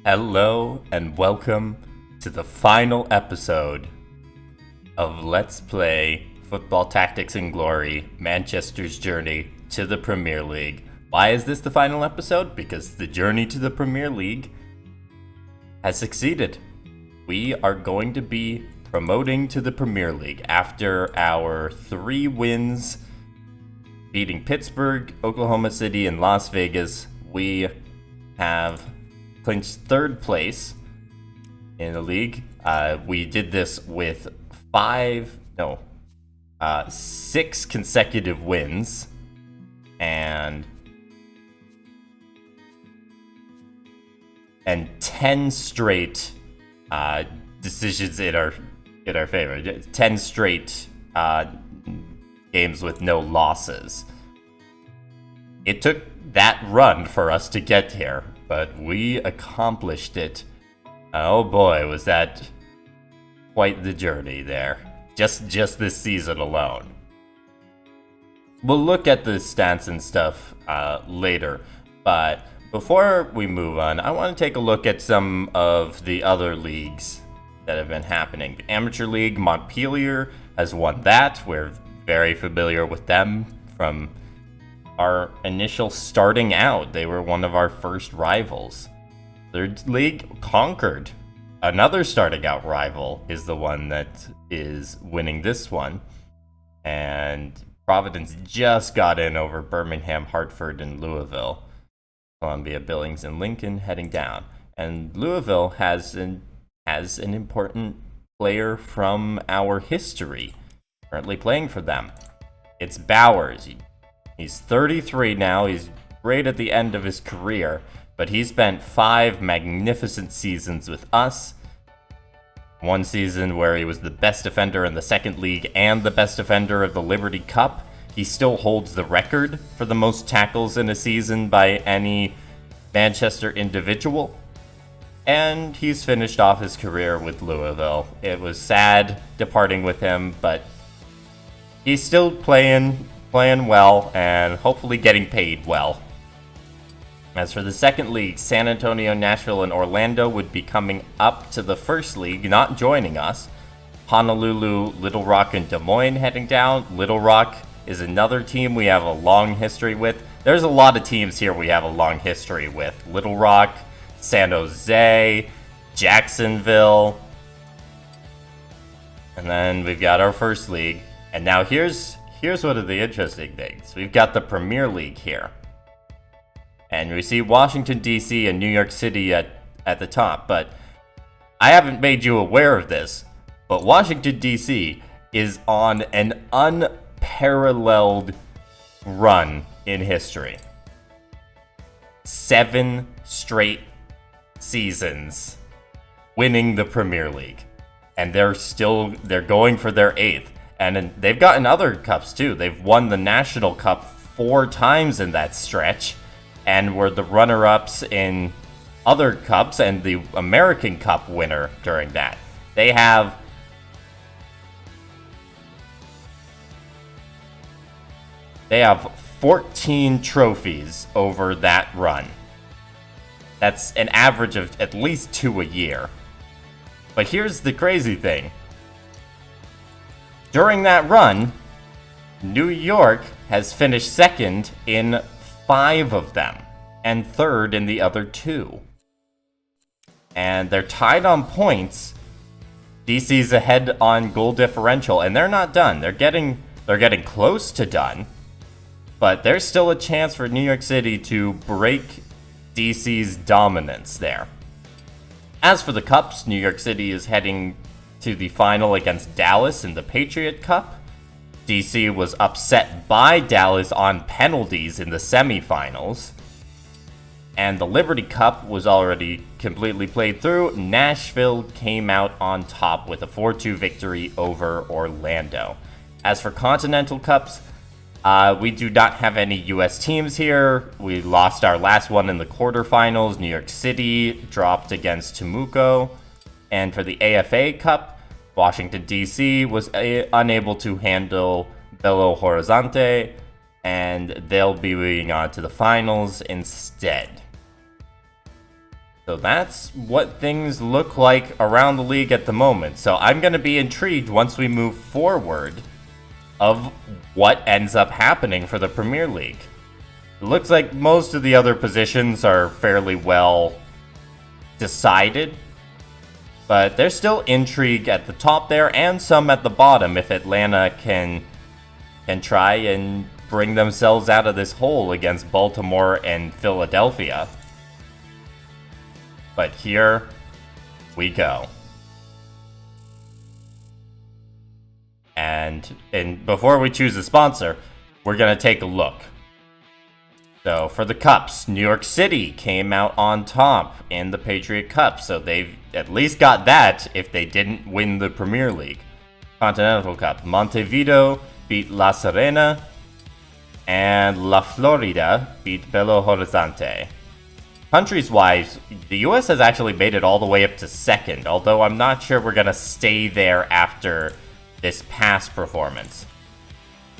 Hello and welcome to the final episode of Let's Play Football Tactics and Glory, Manchester's journey to the Premier League. Why is this the final episode? Because the journey to the Premier League has succeeded. We are going to be promoting to the Premier League after our 3 wins, beating Pittsburgh, Oklahoma City, and Las Vegas. We have clinched 3rd place in the league. We did this with 6 consecutive wins and 10 straight decisions in our favor. 10 straight games with no losses. It took that run for us to get here, but we accomplished it. Oh boy, was that quite the journey there. Just this season alone. We'll look at the stats and stuff later, but before we move on, I want to take a look at some of the other leagues that have been happening. The Amateur League, Montpellier has won that. We're very familiar with them from our initial starting out. They were one of our first rivals. 3rd League, Concord, another starting out rival, is the one that is winning this one. And Providence just got in over Birmingham, Hartford, and Louisville. Columbia, Billings, and Lincoln heading down. And Louisville has an important player from our history currently playing for them. It's Bowers. He's 33 now. He's right at the end of his career, but he spent 5 magnificent seasons with us. One season where he was the best defender in the 2nd League and the best defender of the Liberty Cup. He still holds the record for the most tackles in a season by any Manchester individual. And he's finished off his career with Louisville. It was sad departing with him, but he's still playing well and hopefully getting paid well. As for the 2nd League, San Antonio, Nashville, and Orlando would be coming up to the 1st League, not joining us. Honolulu, Little Rock, and Des Moines heading down. Little Rock is another team we have a long history with. There's a lot of teams here we have a long history with. Little Rock, San Jose, Jacksonville. And then we've got our 1st League. And now here's one of the interesting things. We've got the Premier League here. And we see Washington, D.C. and New York City at the top. But I haven't made you aware of this, but Washington, D.C. is on an unparalleled run in history. 7 straight seasons winning the Premier League. And they're going for their 8th. And they've gotten other cups too. They've won the National Cup 4 times in that stretch, and were the runner-ups in other cups and the American Cup winner during that. They have They have 14 trophies over that run. That's an average of at least 2 a year. But here's the crazy thing. During that run, New York has finished 2nd in 5 of them, and 3rd in the other 2. And they're tied on points. DC's ahead on goal differential, and they're not done. They're getting close to done. But there's still a chance for New York City to break DC's dominance there. As for the Cups, New York City is heading to the final against Dallas in the Patriot Cup. DC was upset by Dallas on penalties in the semifinals. And the Liberty Cup was already completely played through. Nashville came out on top with a 4-2 victory over Orlando. As for Continental Cups, we do not have any U.S. teams here. We lost our last one in the quarterfinals. New York City dropped against Temuco. And for the AFA Cup, Washington, D.C. was unable to handle Belo Horizonte, and they'll be moving on to the finals instead. So that's what things look like around the league at the moment. So I'm going to be intrigued once we move forward of what ends up happening for the Premier League. It looks like most of the other positions are fairly well decided, but there's still intrigue at the top there and some at the bottom if Atlanta can try and bring themselves out of this hole against Baltimore and Philadelphia. But here we go. And before we choose a sponsor, we're going to take a look. So for the Cups, New York City came out on top in the Patriot Cup. So they've at least got that if they didn't win the Premier League. Continental Cup, Montevideo beat La Serena, and La Florida beat Belo Horizonte. Countries-wise, the US has actually made it all the way up to second, although I'm not sure we're going to stay there after this past performance.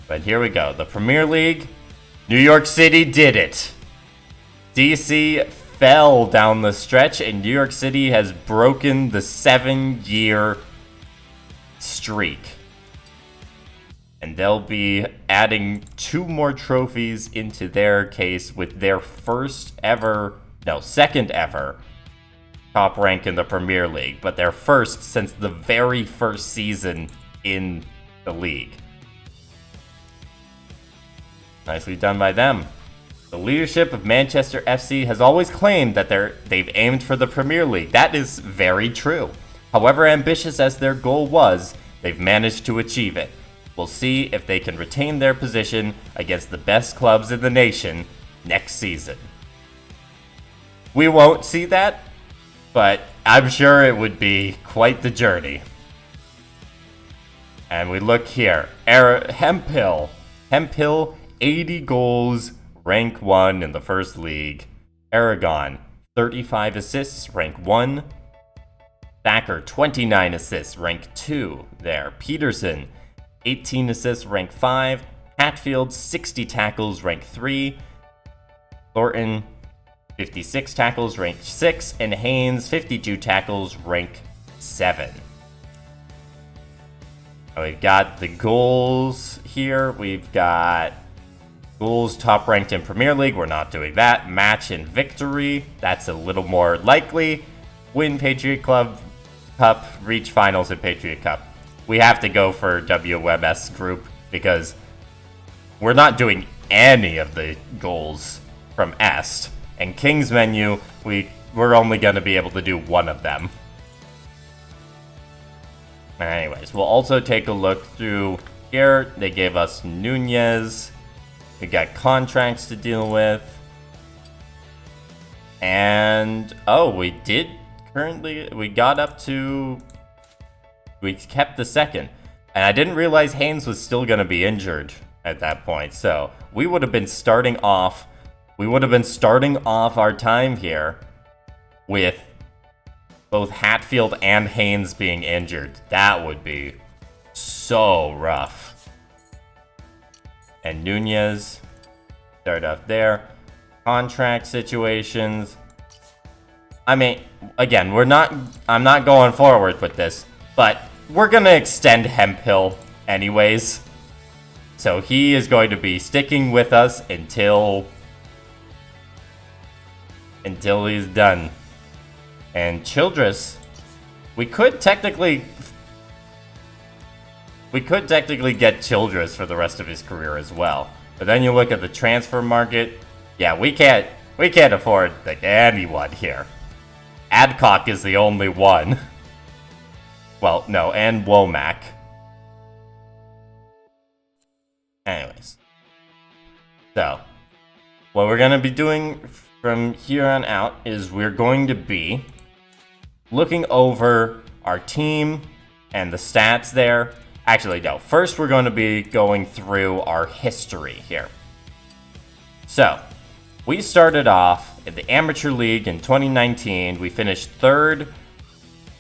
But here we go. The Premier League, New York City did it. DC fell down the stretch, and New York City has broken the 7-year streak. And they'll be adding 2 more trophies into their case with their second ever top rank in the Premier League, but their first since the very first season in the league. Nicely done by them. The leadership of Manchester FC has always claimed that they've aimed for the Premier League. That is very true. However ambitious as their goal was, they've managed to achieve it. We'll see if they can retain their position against the best clubs in the nation next season. We won't see that, but I'm sure it would be quite the journey. And we look here. Hemphill, 80 goals, rank 1 in the first league. Aragon, 35 assists, rank 1. Thacker, 29 assists, rank 2 there. Peterson, 18 assists, rank 5. Hatfield, 60 tackles, rank 3. Thornton, 56 tackles, rank 6. And Haynes, 52 tackles, rank 7. We've got the goals here. We've got goals top ranked in Premier League. We're not doing that. Match and victory. That's a little more likely. Win Patriot Club Cup. Reach finals in Patriot Cup. We have to go for WMS group because we're not doing any of the goals from Est. And King's Menu, we're only going to be able to do one of them. Anyways, we'll also take a look through here. They gave us Nunez. We got contracts to deal with. And, we kept the second. And I didn't realize Haynes was still going to be injured at that point. So we would have been starting off our time here with both Hatfield and Haynes being injured. That would be so rough. And Nunez, start off there. Contract situations. I mean, again, I'm not going forward with this, but we're going to extend Hemphill anyways. So he is going to be sticking with us until he's done. And Childress, we could technically get Childress for the rest of his career as well. But then you look at the transfer market. Yeah, we can't afford anyone here. Adcock is the only one. Well, no, and Womack. Anyways. So, what we're going to be doing from here on out is we're going to be looking over our team and the stats there. Actually, no. First, we're going to be going through our history here. So, we started off in the Amateur League in 2019. We finished 3rd.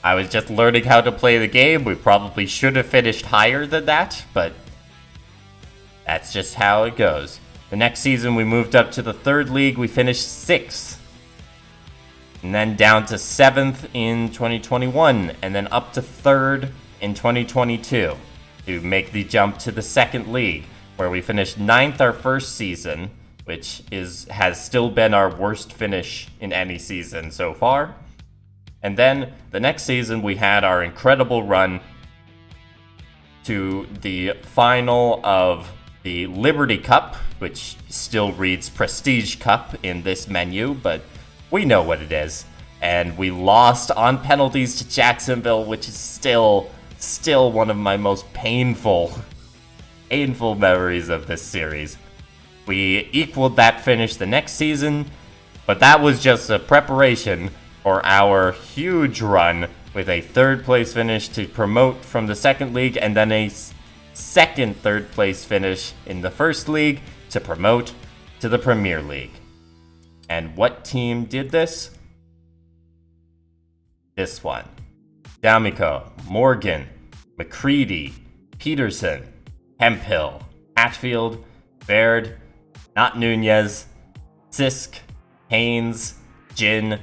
I was just learning how to play the game. We probably should have finished higher than that, but that's just how it goes. The next season, we moved up to the 3rd league. We finished 6th. and then down to 7th in 2021, and then up to 3rd in 2022 to make the jump to the second league, where we finished 9th our first season, which has still been our worst finish in any season so far. And then the next season we had our incredible run to the final of the Liberty Cup, which still reads Prestige Cup in this menu, but we know what it is. And we lost on penalties to Jacksonville, which is still one of my most painful memories of this series. We equaled that finish the next season, but that was just a preparation for our huge run with a 3rd place finish to promote from the second league, and then a second 3rd place finish in the first league to promote to the Premier League. And what team did this? This one. D'Amico, Morgan, McCready, Peterson, Hemphill, Hatfield, Baird, Not Nunez, Sisk, Haynes, Jin,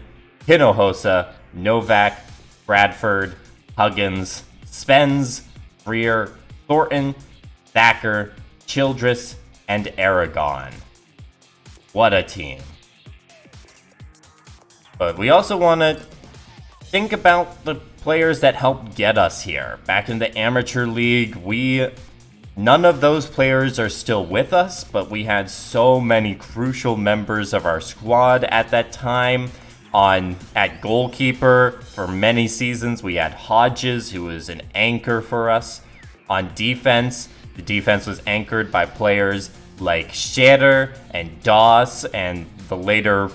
Hinojosa, Novak, Bradford, Huggins, Spence, Freer, Thornton, Thacker, Childress, and Aragon. What a team. But we also want to think about the players that helped get us here. Back in the amateur league, none of those players are still with us, but we had so many crucial members of our squad at that time. At goalkeeper for many seasons, we had Hodges, who was an anchor for us. On defense, the defense was anchored by players like Scherer and Doss, and the later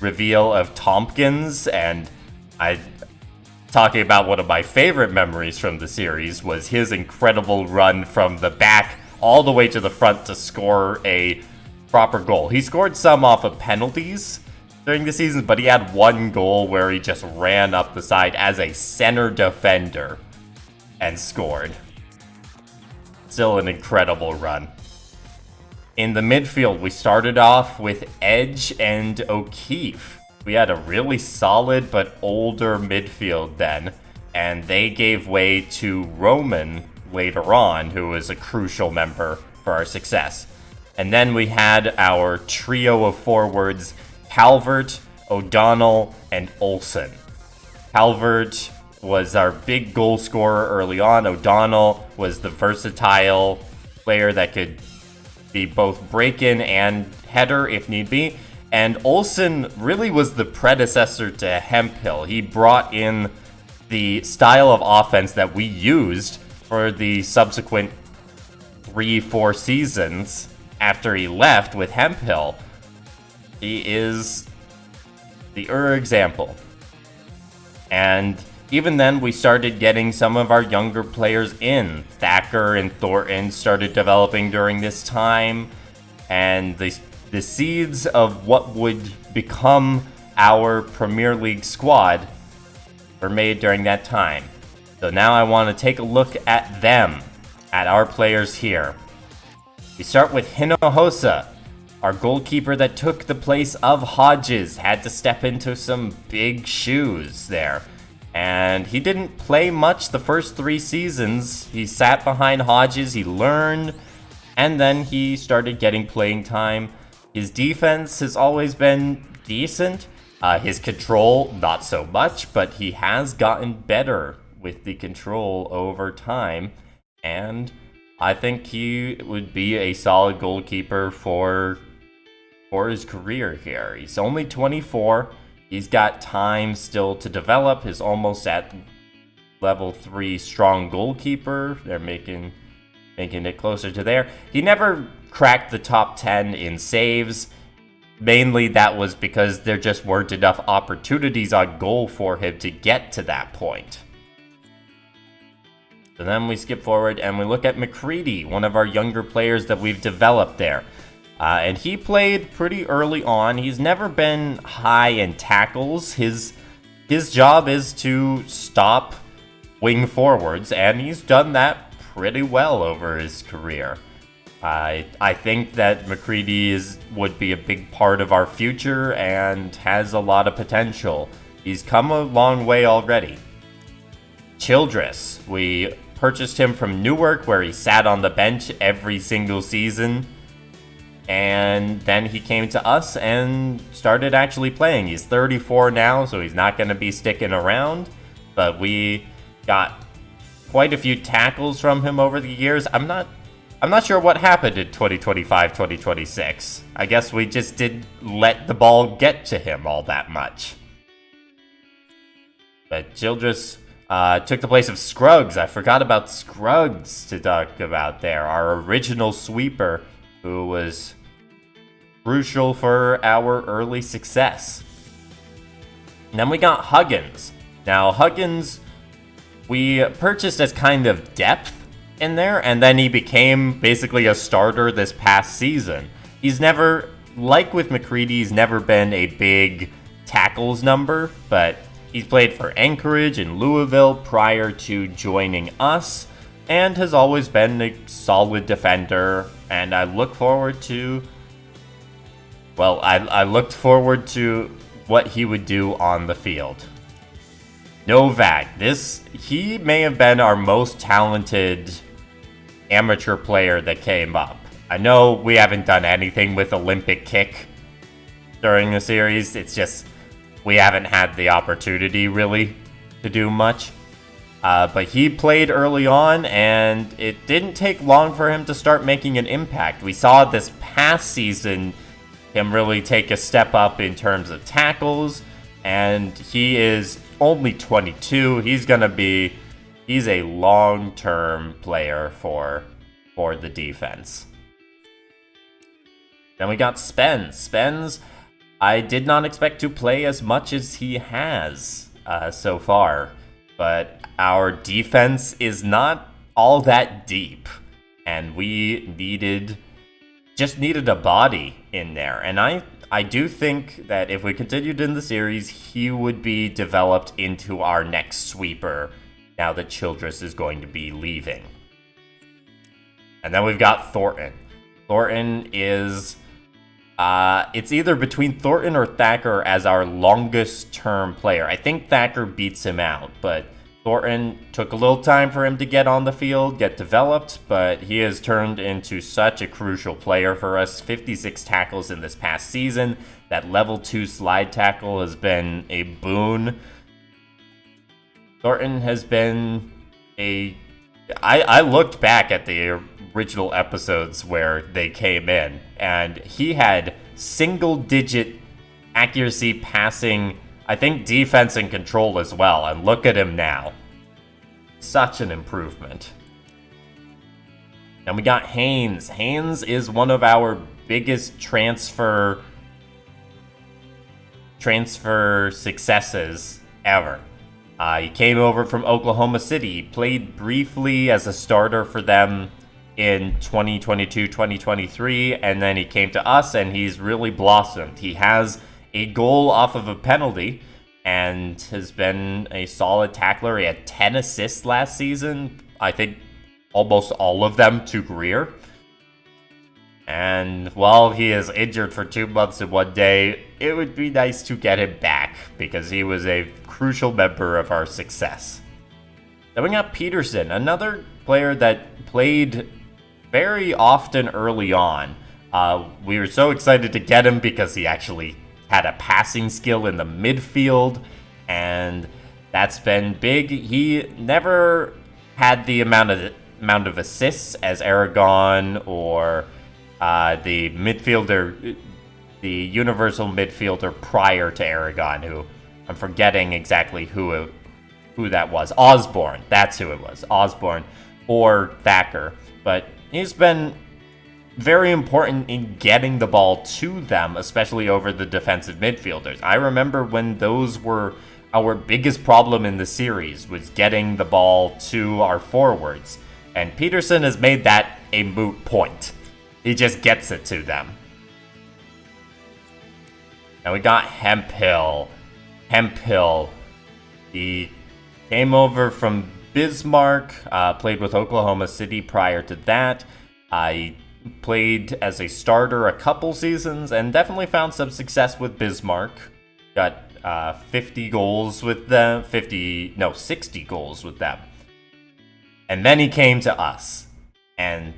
reveal of Tompkins. And talking about one of my favorite memories from the series was his incredible run from the back all the way to the front to score a proper goal. He scored some off of penalties during the season, but he had one goal where he just ran up the side as a center defender and scored. Still an incredible run. In the midfield, we started off with Edge and O'Keefe. We had a really solid but older midfield then, and they gave way to Roman later on, who was a crucial member for our success. And then we had our trio of forwards, Calvert, O'Donnell, and Olsen. Calvert was our big goal scorer early on. O'Donnell was the versatile player that could be both break-in and header if need be. And Olsen really was the predecessor to Hemphill. He brought in the style of offense that we used for the subsequent 3-4 seasons after he left with Hemphill. He is the example. And even then, we started getting some of our younger players in. Thacker and Thornton started developing during this time. And the seeds of what would become our Premier League squad were made during that time. So now I want to take a look at them, at our players here. We start with Hinojosa. Our goalkeeper that took the place of Hodges had to step into some big shoes there. And he didn't play much the first 3 seasons. He sat behind Hodges, he learned, and then he started getting playing time. His defense has always been decent. His control, not so much, but he has gotten better with the control over time. And I think he would be a solid goalkeeper for his career here. He's only 24. He's got time still to develop. He's almost at level 3 strong goalkeeper. They're making it closer to there. He never cracked the top 10 in saves. Mainly that was because there just weren't enough opportunities on goal for him to get to that point. So then we skip forward and we look at McCready, one of our younger players that we've developed there. And he played pretty early on. He's never been high in tackles. His job is to stop wing forwards, and he's done that pretty well over his career. I think that McCready would be a big part of our future and has a lot of potential. He's come a long way already. Childress, we purchased him from Newark, where he sat on the bench every single season. And then he came to us and started actually playing. He's 34 now, so he's not going to be sticking around. But we got quite a few tackles from him over the years. I'm not sure what happened in 2025, 2026. I guess we just didn't let the ball get to him all that much. But Childress took the place of Scruggs. I forgot about Scruggs to talk about there. Our original sweeper, who was crucial for our early success. And then we got Huggins. Now, Huggins, we purchased as kind of depth in there, and then he became basically a starter this past season. He's never, like with McCready, he's never been a big tackles number, but he's played for Anchorage and Louisville prior to joining us, and has always been a solid defender, and I look forward to, well, I looked forward to what he would do on the field. Novak, he may have been our most talented amateur player that came up. I know we haven't done anything with Olympic kick during the series. It's just we haven't had the opportunity really to do much. But he played early on, and it didn't take long for him to start making an impact. We saw this past season him really take a step up in terms of tackles, and he is only 22. He's a long-term player for the defense. Then we got Spence. Spence, I did not expect to play as much as he has so far, but our defense is not all that deep, and we just needed a body in there. And I do think that if we continued in the series, he would be developed into our next sweeper now that Childress is going to be leaving. And then we've got Thornton. Thornton is, it's either between Thornton or Thacker as our longest term player. I think Thacker beats him out, but Thornton took a little time for him to get on the field, get developed, but he has turned into such a crucial player for us. 56 tackles in this past season. That level 2 slide tackle has been a boon. Thornton has been I looked back at the original episodes where they came in, and he had single-digit accuracy passing, I think defense and control as well, and look at him now. Such an improvement. And we got Haynes. Haynes is one of our biggest transfer successes ever. He came over from Oklahoma City, played briefly as a starter for them in 2022-2023, and then he came to us, and he's really blossomed. He has a goal off of a penalty and has been a solid tackler. He had 10 assists last season. I think almost all of them to Greer. And while he is injured for 2 months and 1 day, it would be nice to get him back because he was a crucial member of our success. Then we got Peterson, another player that played very often early on. We were so excited to get him because he actually had a passing skill in the midfield, and that's been big. He never had the amount of assists as Aragon or the midfielder, the universal midfielder prior to Aragon, who I'm forgetting exactly who that was. Osborne, that's who it was. Osborne or Thacker. But he's been very important in getting the ball to them, especially over the defensive midfielders. I remember when those were our biggest problem in the series, was getting the ball to our forwards. And Peterson has made that a moot point. He just gets it to them. And we got Hemphill. Hemphill, he came over from Bismarck, played with Oklahoma City prior to that. He played as a starter a couple seasons and definitely found some success with Bismarck. Got 60 goals with them. And then he came to us. And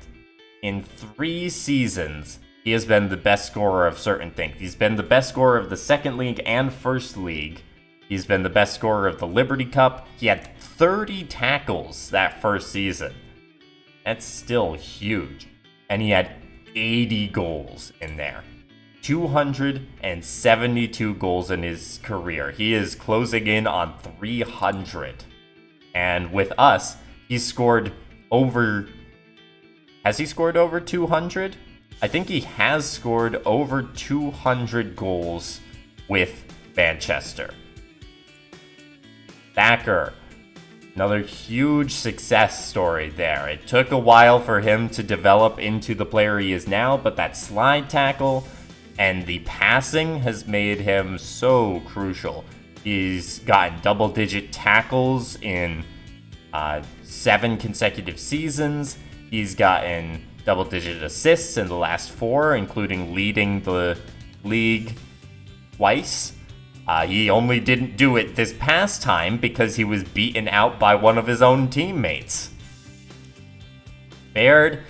in 3 seasons, he has been the best scorer of certain things. He's been the best scorer of the second league and first league. He's been the best scorer of the Liberty Cup. He had 30 tackles that first season. That's still huge. And he had 80 goals in there. 272 goals in his career. He is closing in on 300. And with us, he's scored over... Has he scored over 200? I think he has scored over 200 goals with Manchester. Thacker, another huge success story there. It took a while for him to develop into the player he is now, but that slide tackle and the passing has made him so crucial. He's gotten double-digit tackles in 7 consecutive seasons. He's gotten double-digit assists in the last 4, including leading the league twice. He only didn't do it this past time because he was beaten out by one of his own teammates. Baird,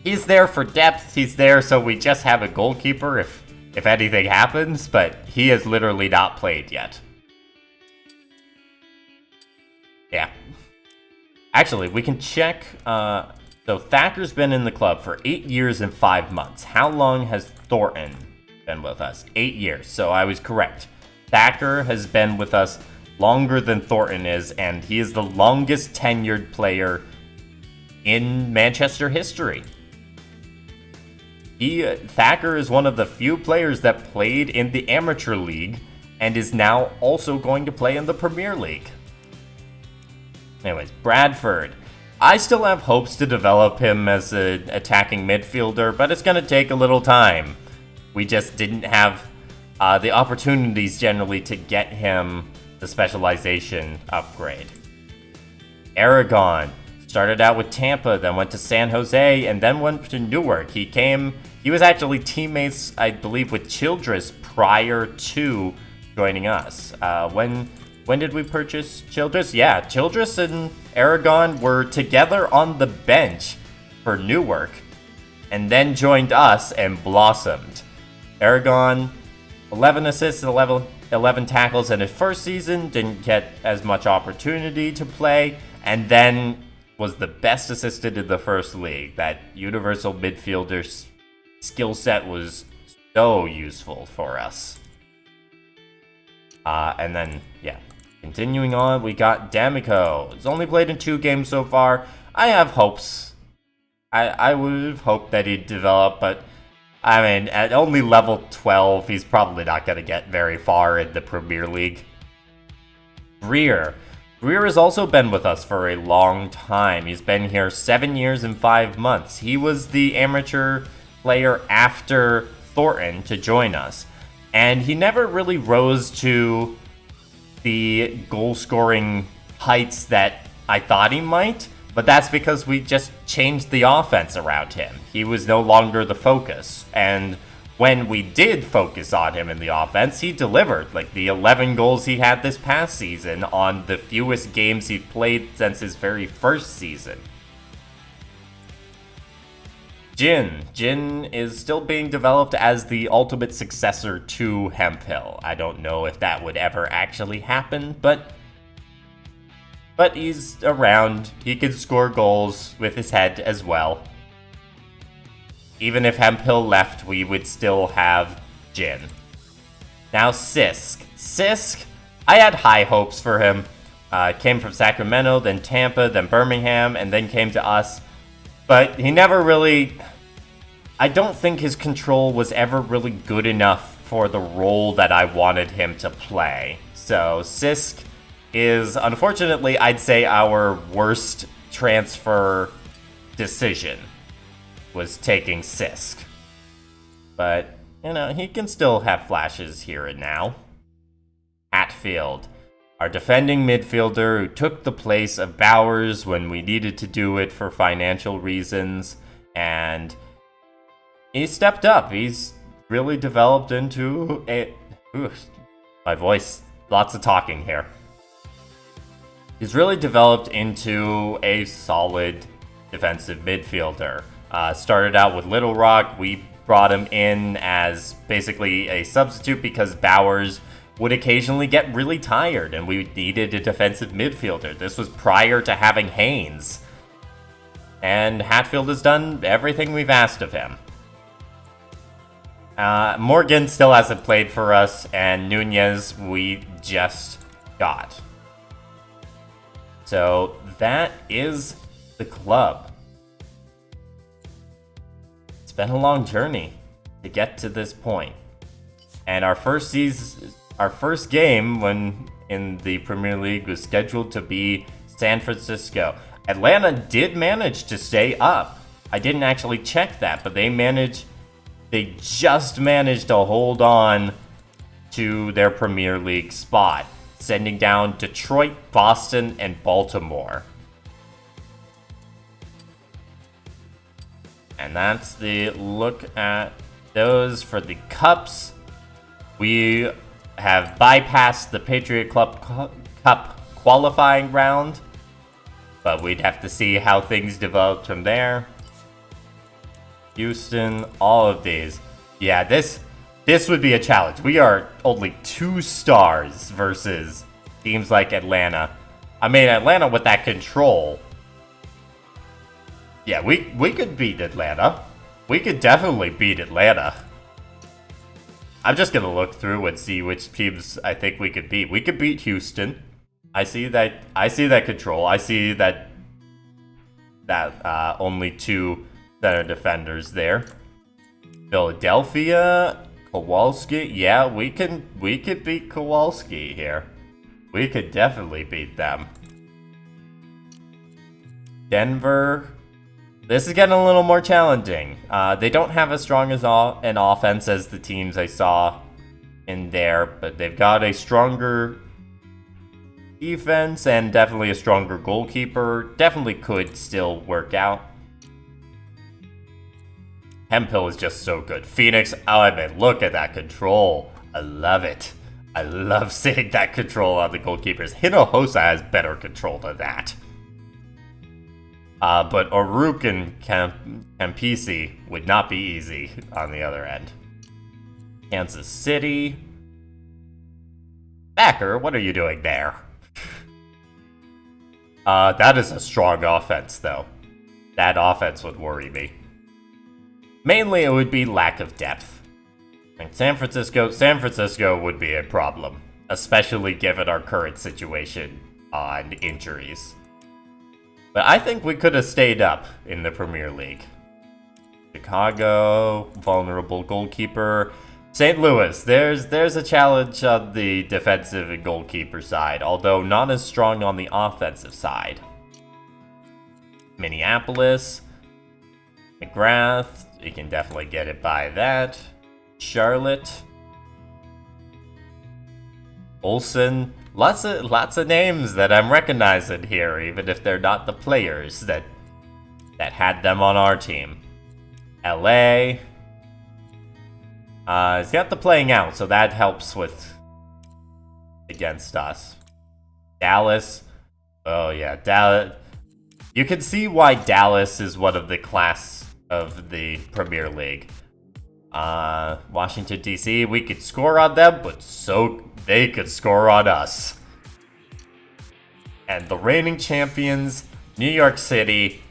he's there for depth. He's there so we just have a goalkeeper if anything happens, but he has literally not played yet. Yeah. Actually, we can check. So Thacker's been in the club for 8 years and 5 months. How long has Thornton been with us? 8 years. So I was correct. Thacker has been with us longer than Thornton is, and he is the longest tenured player in Manchester history. Thacker is one of the few players that played in the Amateur League and is now also going to play in the Premier League. Anyways, Bradford. I still have hopes to develop him as an attacking midfielder, but it's going to take a little time. We just didn't have the opportunities generally to get him the specialization upgrade. Aragon started out with Tampa, then went to San Jose, and then went to Newark. He was actually teammates, I believe, with Childress prior to joining us. When did we purchase Childress? Yeah, Childress and Aragon were together on the bench for Newark, and then joined us and blossomed. Aragon, 11 assists and 11 tackles in his first season, didn't get as much opportunity to play, and then was the best assistant in the first league. That universal midfielder skill set was so useful for us. And then, yeah, continuing on, we got D'Amico. He's only played in 2 games so far. I have hopes. I would have hoped that he'd develop, but I mean, at only level 12, he's probably not going to get very far in the Premier League. Greer. Greer has also been with us for a long time. He's been here 7 years and 5 months. He was the amateur player after Thornton to join us. And he never really rose to the goal-scoring heights that I thought he might. But that's because we just changed the offense around him. He was no longer the focus. And when we did focus on him in the offense, he delivered. Like the 11 goals he had this past season on the fewest games he played since his very first season. Jin is still being developed as the ultimate successor to Hemphill. I don't know if that would ever actually happen, but he's around. He can score goals with his head as well. Even if Hemphill left, we would still have Jin. Now Sisk. Sisk, I had high hopes for him. Came from Sacramento, then Tampa, then Birmingham, and then came to us. But he never really... I don't think his control was ever really good enough for the role that I wanted him to play. So Sisk is, unfortunately, I'd say our worst transfer decision was taking Sisk. But, you know, he can still have flashes here and now. Hatfield, our defending midfielder who took the place of Bowers when we needed to do it for financial reasons. And he stepped up. He's really developed into a... Ooh, my voice, lots of talking here. He's really developed into a solid defensive midfielder. Started out with Little Rock. We brought him in as basically a substitute because Bowers would occasionally get really tired and we needed a defensive midfielder. This was prior to having Haynes. And Hatfield has done everything we've asked of him. Morgan still hasn't played for us, and Nunez we just got. So that is the club. It's been a long journey to get to this point. And our first game when in the Premier League was scheduled to be San Francisco. Atlanta did manage to stay up. I didn't actually check that, but they just managed to hold on to their Premier League spot, sending down Detroit, Boston, and Baltimore. And that's the look at those for the Cups. We have bypassed the Patriot Club Cup qualifying round, but we'd have to see how things developed from there. Houston, all of these. Yeah, this would be a challenge. We are only 2 stars versus teams like Atlanta. I mean, Atlanta with that control. Yeah, we could beat Atlanta. We could definitely beat Atlanta. I'm just gonna look through and see which teams I think we could beat. We could beat Houston. I see that control. I see that only 2 center defenders there. Philadelphia, Kowalski. Yeah, we could beat Kowalski here. We could definitely beat them. Denver. This is getting a little more challenging. They don't have as strong as an offense as the teams I saw in there, but they've got a stronger defense and definitely a stronger goalkeeper. Definitely could still work out. Hemphill is just so good. Phoenix, oh, I mean, look at that control. I love it. I love seeing that control on the goalkeepers. Hinojosa has better control than that. But Oruk and Campisi would not be easy on the other end. Kansas City. Backer, what are you doing there? That is a strong offense, though. That offense would worry me. Mainly, it would be lack of depth. And San Francisco would be a problem, especially given our current situation on injuries. But I think we could have stayed up in the Premier League. Chicago, vulnerable goalkeeper. St. Louis, there's a challenge on the defensive and goalkeeper side, although not as strong on the offensive side. Minneapolis, McGrath, you can definitely get it by that. Charlotte, Olsen, lots of names that I'm recognizing here, even if they're not the players that had them on our team. LA, he's got the playing out, so that helps with against us. Dallas, oh yeah, Dallas. You can see why Dallas is one of the class of the Premier League. Washington DC, we could score on them, but so they could score on us. And the reigning champions, New York City,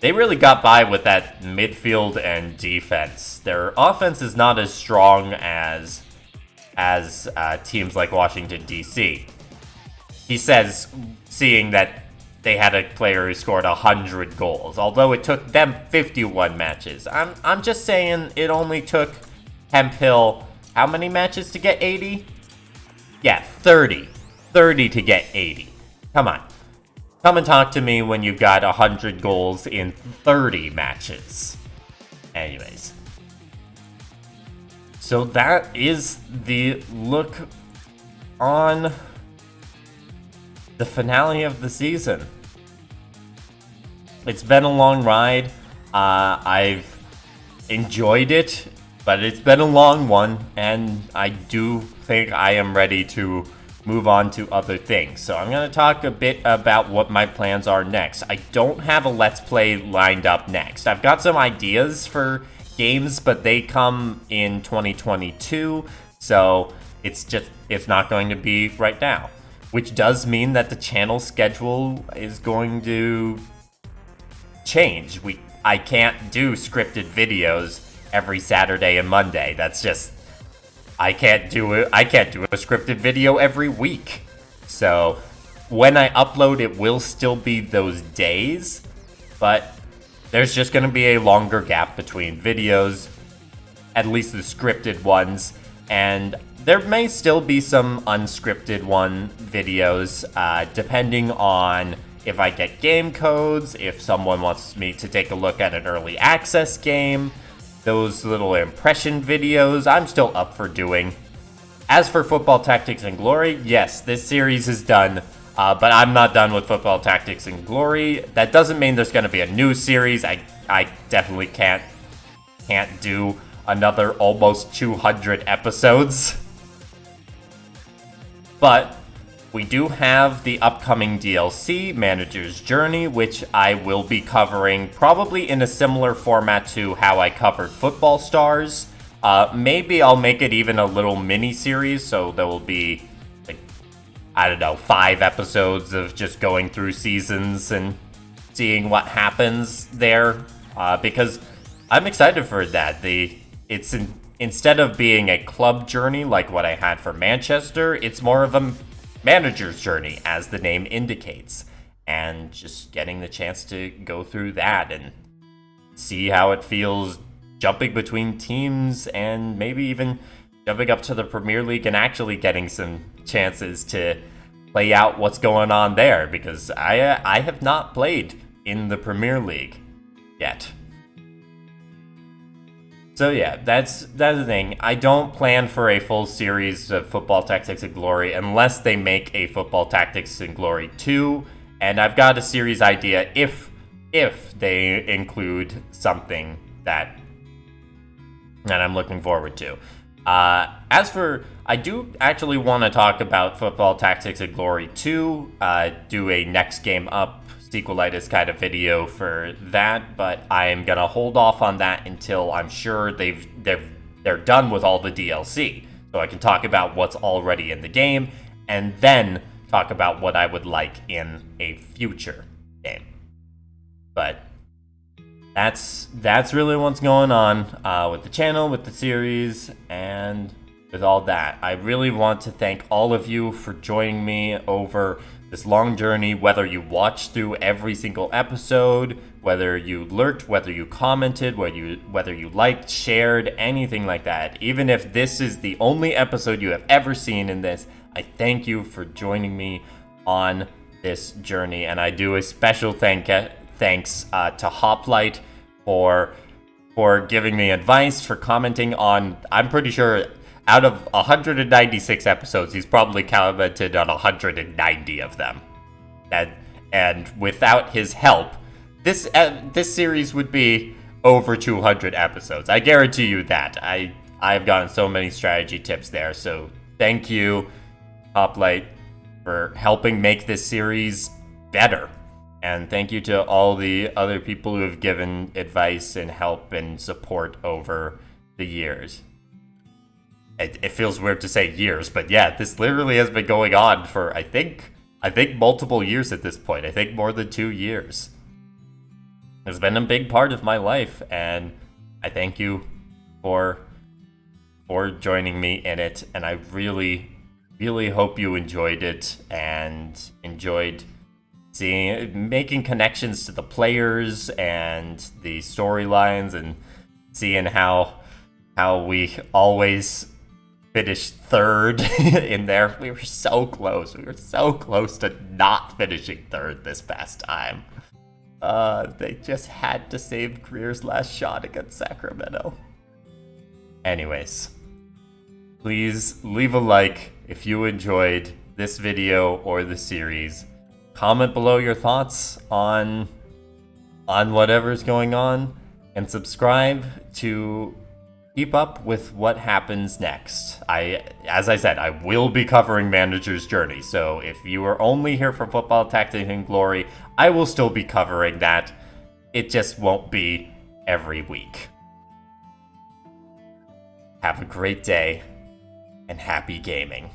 they really got by with that midfield and defense. Their offense is not as strong as teams like Washington DC. He says, seeing that they had a player who scored 100 goals, although it took them 51 matches. I'm just saying it only took Hemphill how many matches to get 80? Yeah, 30. 30 to get 80. Come on. Come and talk to me when you've got 100 goals in 30 matches. Anyways. So that is the look on the finale of the season. It's been a long ride. I've enjoyed it, but it's been a long one, and I do think I am ready to move on to other things. So I'm going to talk a bit about what my plans are next. I don't have a Let's Play lined up next. I've got some ideas for games, but they come in 2022, so it's not going to be right now. Which does mean that the channel schedule is going to change. I can't do scripted videos every Saturday and Monday. That's just I can't do a scripted video every week. So when I upload, it will still be those days, but there's just going to be a longer gap between videos, at least the scripted ones, and there may still be some unscripted videos, depending on if I get game codes, if someone wants me to take a look at an early access game. Those little impression videos, I'm still up for doing. As for Football Tactics and Glory, yes, this series is done, but I'm not done with Football Tactics and Glory. That doesn't mean there's going to be a new series. I definitely can't do another almost 200 episodes. But we do have the upcoming DLC, Manager's Journey, which I will be covering probably in a similar format to how I covered Football Stars. Maybe I'll make it even a little mini-series, so there will be, like, I don't know, 5 episodes of just going through seasons and seeing what happens there, because I'm excited for that. Instead of being a club journey like what I had for Manchester, it's more of a manager's journey, as the name indicates, and just getting the chance to go through that and see how it feels jumping between teams and maybe even jumping up to the Premier League and actually getting some chances to play out what's going on there, because I have not played in the Premier League yet. So yeah, that's the thing. I don't plan for a full series of Football Tactics and Glory unless they make a Football Tactics and Glory 2, and I've got a series idea if they include something that I'm looking forward to. I do actually want to talk about Football Tactics and Glory 2, do a next game up sequelitis kind of video for that, but I'm gonna hold off on that until I'm sure they're done with all the DLC, so I can talk about what's already in the game and then talk about what I would like in a future game. But that's really what's going on with the channel, with the series, and with all that. I really want to thank all of you for joining me over this long journey, whether you watched through every single episode, whether you lurked, whether you commented, whether you liked, shared, anything like that. Even if this is the only episode you have ever seen in this, I thank you for joining me on this journey. And I do a special thanks to Hoplite for giving me advice, for commenting on, I'm pretty sure out of 196 episodes, he's probably commented on 190 of them. And without his help, this series would be over 200 episodes. I guarantee you that. I've gotten so many strategy tips there. So thank you, Hoplite, for helping make this series better. And thank you to all the other people who have given advice and help and support over the years. It feels weird to say years, but yeah, this literally has been going on for, I think multiple years at this point. I think more than 2 years. It's been a big part of my life, and I thank you for joining me in it, and I really, really hope you enjoyed it and enjoyed making connections to the players and the storylines and seeing how we always finished third in there. We were so close. We were so close to not finishing third this past time. They just had to save Greer's last shot against Sacramento. Anyways, please leave a like if you enjoyed this video or the series. Comment below your thoughts on whatever's going on. and subscribe to keep up with what happens next. As I said, I will be covering Manager's Journey, so if you are only here for Football Tactics and Glory, I will still be covering that. It just won't be every week. Have a great day, and happy gaming.